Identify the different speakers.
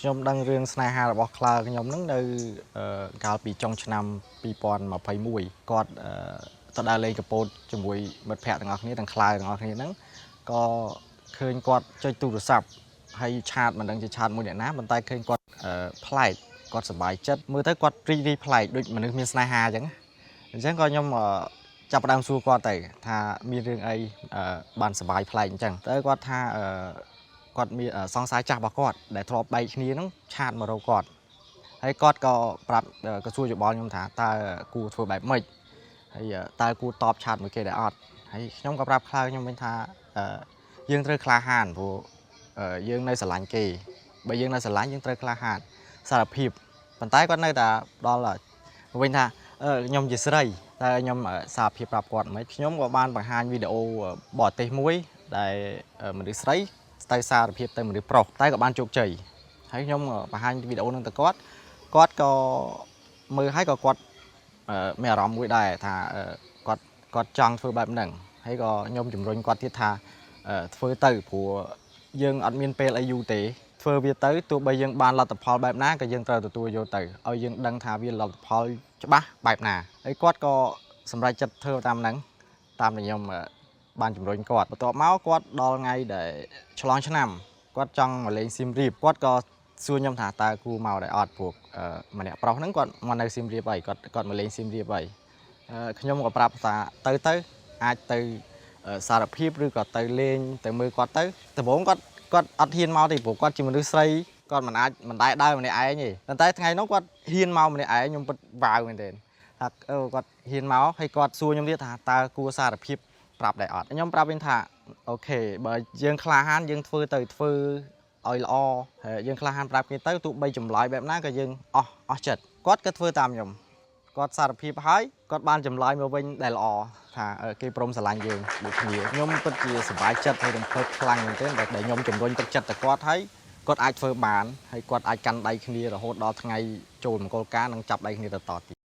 Speaker 1: ខ្ញុំដឹងរឿងស្នេហារបស់ខ្លើខ្ញុំហ្នឹងនៅកាលពីចុងឆ្នាំ2021គាត់ទៅដើរលេងកពតជាមួយមិត្តភ័ក្តិទាំងអស់គ្នាទាំងខ្លើទាំងអស់គ្នាហ្នឹងក៏ឃើញគាត់ចុចទូរស័ព្ទហើយឆាតមិនដឹងជាឆាតមួយអ្នកណាប៉ុន្តែឃើញគាត់ប្លែកគាត់សប្បាយចិត្តមើលទៅគាត់រីកប្លែកដូចមនុស្សមានស្នេហាអញ្ចឹងក៏ខ្ញុំចាប់ផ្ដើមសួរគាត់ទៅថាមានរឿងអីបានសប្បាយប្លែកអញ្ចឹងទៅគាត់ថាគាត់មានសង្ស័យចាស់របស់គាត់ដែលធ្លាប់បែកគ្នាហ្នឹងឆាតមករកគាត់ហើយគាត់ក៏ប្រាប់ក៏សួរយោបល់ខ្ញុំថាតើគួរធ្វើបែបម៉េចហើយតើគួរតបឆាតមួយគេដែរអត់ហើយខ្ញុំក៏ប្រាប់ខ្លាខ្ញុំវិញថាយើងត្រូវក្លាហានព្រោះយើងនៅស្រឡាញ់គេបើយើងនៅស្រឡាញ់យើងត្រូវក្លាហានសារភាពប៉ុន្តែគាត់នៅតែដល់វិញថាខ្ញុំជាស្រីតើខ្ញុំសារភាពប្រាប់គាត់មិនខ្ញុំក៏បានបង្ហាញវីដេអូបរទេសមួយដែលមនុស្សស្រីទៅសារភាពទៅមនុស្សប្រុសតែក៏បានជោគជ័យហើយខ្ញុំបង្ហាញវីដេអូនឹងទៅគាត់ក៏មើលហើយក៏គាត់មានអារម្មណ៍មួយដែរថាគាត់ចង់ធ្វើបែបហ្នឹងហើយក៏ខ្ញុំជំរុញគាត់ទៀតថាធ្វើទៅព្រោះយើងអត់មានពេលអីយូរទេធ្វើវាទៅទោះបីយើងបានលទ្ធផលបែបណាក៏យើងត្រូវទទួលយកទៅឲ្យយើងដឹងថាវាលទ្ធផលច្បាស់បែបណាហើយគាត់ក៏សម្រេចចិត្តធ្វើតាមហ្នឹងតាមដែលខ្ញុំបានជំរុញគាត់បន្ទាប់មកគាត់ដល់ថ្ងៃដែលឆ្លងឆ្នាំគាត់ចង់មកលេងសៀមរាបគាត់ក៏សួរខ្ញុំថាតើគូមកដែរអត់ព្រោះម្នាក់ប្រុសហ្នឹងគាត់មកនៅសៀមរាបហើយគាត់មកលេងសៀមរាបហើយខ្ញុំក៏ប្រាប់ថាទៅអាចទៅសារភាពឬក៏ទៅលេងទៅមើលគាត់ទៅដំបូងគាត់អត់ហ៊ានមកទេព្រោះគាត់ជាមនុស្សស្រីគាត់មិនដែរដើរម្នាក់ឯងទេប៉ុន្តែថ្ងៃនោះគាត់ហ៊ានមកម្នាក់ឯងខ្ញុំពិតវ៉ាវមែនទែនថាគាត់ហ៊ានមកហើយគាត់សួរខ្ញុំទៀតថាតើគួរសារភាពប្រាប់ដែរអត់ខ្ញុំប្រាប់វិញថាអូខេបើយើងក្លាហានយើងធ្វើឲ្យល្អហើយយើងក្លាហានប្រាប់គេទៅទោះបីចម្លើយបែបណាក៏យើងអស់ចិត្តគាត់ក៏ធ្វើតាមខ្ញុំគាត់សារភាពហើយគាត់បានចម្លើយមកវិញដែលល្អថាគេព្រមស្រឡាញ់យើងដូចគ្នាខ្ញុំពិតជាសប្បាយចិត្តហើយរំភើបខ្លាំងមែនទែនដែលខ្ញុំជំរុញទឹកចិត្តទៅគាត់ហើយគាត់អាចធ្វើបានហើយគាត់អាចកាន់ដៃគ្នារហូតដល់ថ្ងៃចូលមង្គលការនិងចាប់ដៃគ្នាទៅតទៀត